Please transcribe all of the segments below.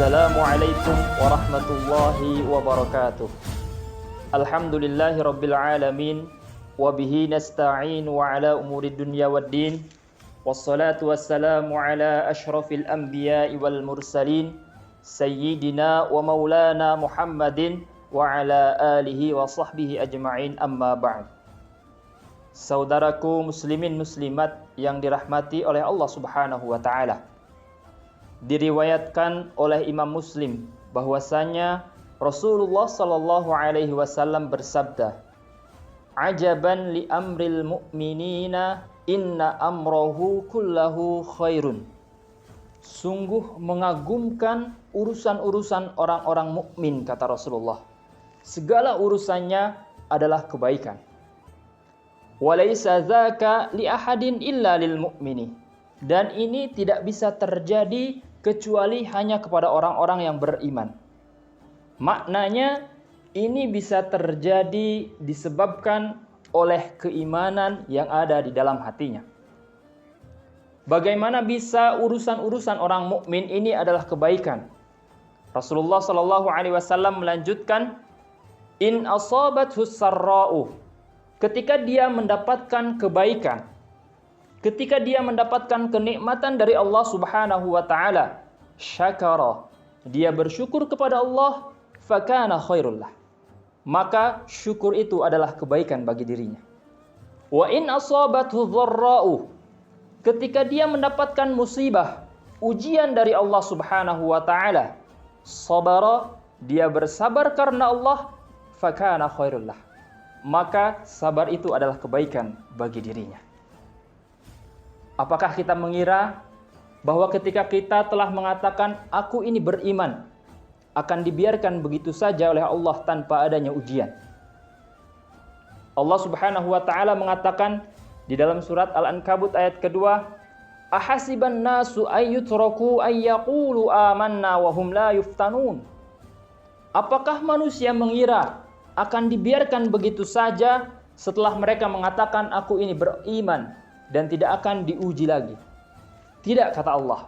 Assalamualaikum warahmatullahi wabarakatuh. Alhamdulillahi rabbil alamin, wabihi nasta'in wa ala umuri dunya waddin, wassalatu wassalamu ala ashrafil anbiya'i wal mursalin, sayyidina wa maulana Muhammadin wa ala alihi wa sahbihi ajma'in, amma ba'd. Saudaraku muslimin muslimat yang dirahmati oleh Allah Subhanahu wa ta'ala, diriwayatkan oleh Imam Muslim bahwasanya Rasulullah sallallahu alaihi wasallam bersabda, "Ajaban li amril mu'minina, inna amrahu kullahu khairun." Sungguh mengagumkan urusan-urusan orang-orang mukmin, kata Rasulullah. Segala urusannya adalah kebaikan. Walaysa dzaka li ahadin illa lil mu'mini. Dan ini tidak bisa terjadi kecuali hanya kepada orang-orang yang beriman. Maknanya ini bisa terjadi disebabkan oleh keimanan yang ada di dalam hatinya. Bagaimana bisa urusan-urusan orang mukmin ini adalah kebaikan? Rasulullah Shallallahu Alaihi Wasallam melanjutkan, in asabathu sarra'u, ketika dia mendapatkan kebaikan, ketika dia mendapatkan kenikmatan dari Allah Subhanahu wa taala, syakara, dia bersyukur kepada Allah, fakana khairullah, maka syukur itu adalah kebaikan bagi dirinya. Wa in asabathu dharra'u, ketika dia mendapatkan musibah, ujian dari Allah Subhanahu wa taala, sabara, dia bersabar karena Allah, fakana khairullah, maka sabar itu adalah kebaikan bagi dirinya. Apakah kita mengira bahwa ketika kita telah mengatakan aku ini beriman, akan dibiarkan begitu saja oleh Allah tanpa adanya ujian? Allah Subhanahu wa taala mengatakan di dalam surat Al-Ankabut ayat kedua, ahasiban nasu ayyutraku ayyaqulu amanna wa hum la yuftanun. Apakah manusia mengira akan dibiarkan begitu saja setelah mereka mengatakan aku ini beriman dan tidak akan diuji lagi? Tidak, kata Allah.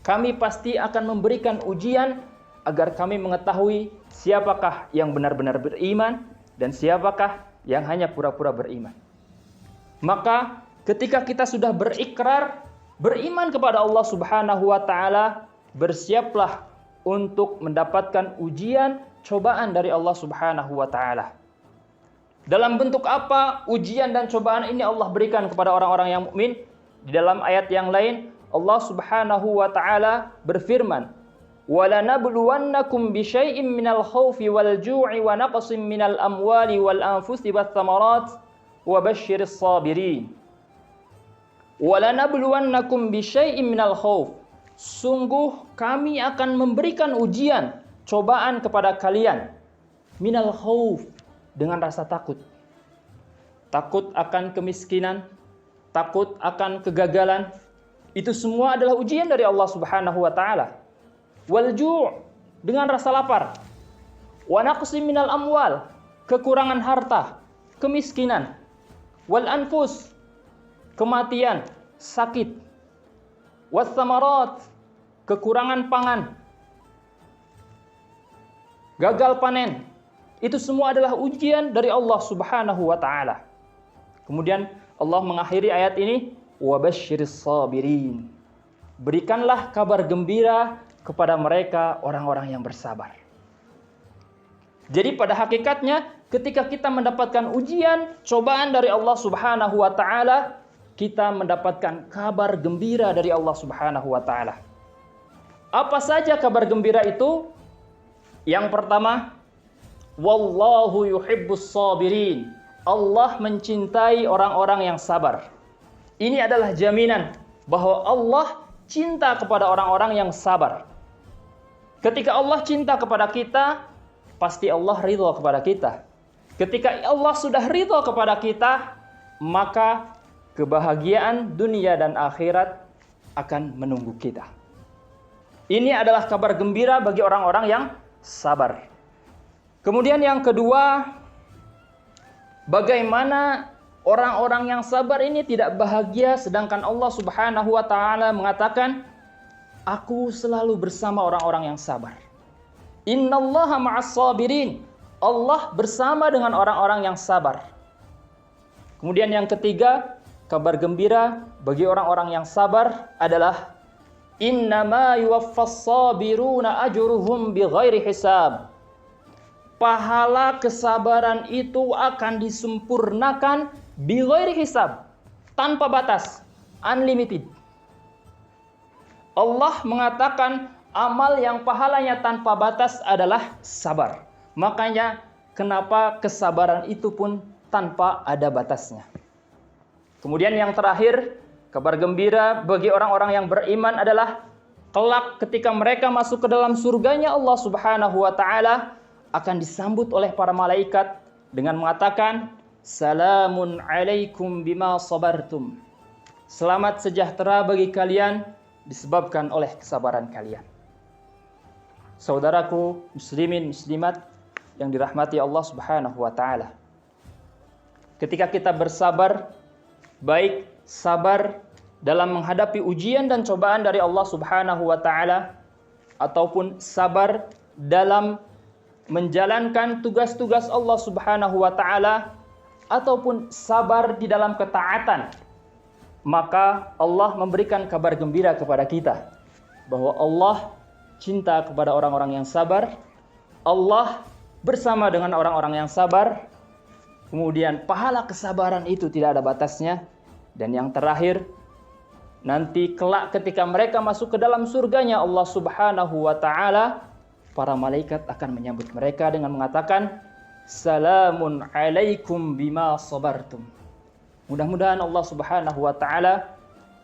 Kami pasti akan memberikan ujian agar kami mengetahui siapakah yang benar-benar beriman dan siapakah yang hanya pura-pura beriman. Maka ketika kita sudah berikrar beriman kepada Allah Subhanahu wa taala, bersiaplah untuk mendapatkan ujian, cobaan dari Allah Subhanahu wa taala. Dalam bentuk apa ujian dan cobaan ini Allah berikan kepada orang-orang yang mukmin? Di dalam ayat yang lain Allah Subhanahu wa taala berfirman, "Walanabluwannakum bisyai'im minal khaufi wal ju'i wa naqsin minal amwali wal anfusi wath thamarat wa basyyiris sabirin." Walanabluwannakum bisyai'im minal khauf. Sungguh kami akan memberikan ujian, cobaan kepada kalian, minal khauf, dengan rasa takut. Takut akan kemiskinan, takut akan kegagalan. Itu semua adalah ujian dari Allah Subhanahu wa taala. Wal ju', dengan rasa lapar. Wa naqsim minal amwal, kekurangan harta, kemiskinan. Wal anfus, kematian, sakit. Was samarat, kekurangan pangan, gagal panen. Itu semua adalah ujian dari Allah Subhanahu wa taala. Kemudian Allah mengakhiri ayat ini, wa basyiris sabirin. Berikanlah kabar gembira kepada mereka orang-orang yang bersabar. Jadi pada hakikatnya ketika kita mendapatkan ujian, cobaan dari Allah Subhanahu wa taala, kita mendapatkan kabar gembira dari Allah Subhanahu wa taala. Apa saja kabar gembira itu? Yang pertama, wallahu yuhibbus sabirin. Allah mencintai orang-orang yang sabar. Ini adalah jaminan bahwa Allah cinta kepada orang-orang yang sabar. Ketika Allah cinta kepada kita, pasti Allah ridha kepada kita. Ketika Allah sudah ridha kepada kita, maka kebahagiaan dunia dan akhirat akan menunggu kita. Ini adalah kabar gembira bagi orang-orang yang sabar. Kemudian yang kedua, bagaimana orang-orang yang sabar ini tidak bahagia sedangkan Allah Subhanahu wa taala mengatakan Aku selalu bersama orang-orang yang sabar. Innallaha ma'as sabirin. Allah bersama dengan orang-orang yang sabar. Kemudian yang ketiga, kabar gembira bagi orang-orang yang sabar adalah innama yuwaffas sabiruna ajruhum bighairi hisab. Pahala kesabaran itu akan disempurnakan bighairi hisab, tanpa batas, unlimited. Allah mengatakan amal yang pahalanya tanpa batas adalah sabar. Makanya kenapa kesabaran itu pun tanpa ada batasnya. Kemudian yang terakhir, kabar gembira bagi orang-orang yang beriman adalah kelak ketika mereka masuk ke dalam surganya Allah Subhanahu wa taala akan disambut oleh para malaikat dengan mengatakan salamun alaikum bima sabartum. Selamat sejahtera bagi kalian disebabkan oleh kesabaran kalian. Saudaraku muslimin muslimat yang dirahmati Allah Subhanahu wa taala. Ketika kita bersabar, baik sabar dalam menghadapi ujian dan cobaan dari Allah Subhanahu wa taala ataupun sabar dalam menjalankan tugas-tugas Allah Subhanahu wa taala ataupun sabar di dalam ketaatan, maka Allah memberikan kabar gembira kepada kita bahwa Allah cinta kepada orang-orang yang sabar, Allah bersama dengan orang-orang yang sabar, kemudian pahala kesabaran itu tidak ada batasnya, dan yang terakhir, nanti kelak ketika mereka masuk ke dalam surganya Allah Subhanahu wa taala, para malaikat akan menyambut mereka dengan mengatakan salamun alaikum bima sabartum. Mudah-mudahan Allah Subhanahu wa taala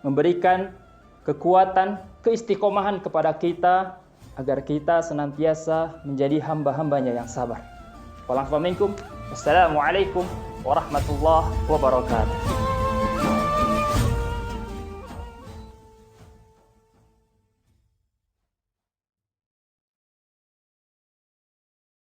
memberikan kekuatan, keistiqomahan kepada kita agar kita senantiasa menjadi hamba-hambanya yang sabar. Wassalamualaikum warahmatullahi wabarakatuh.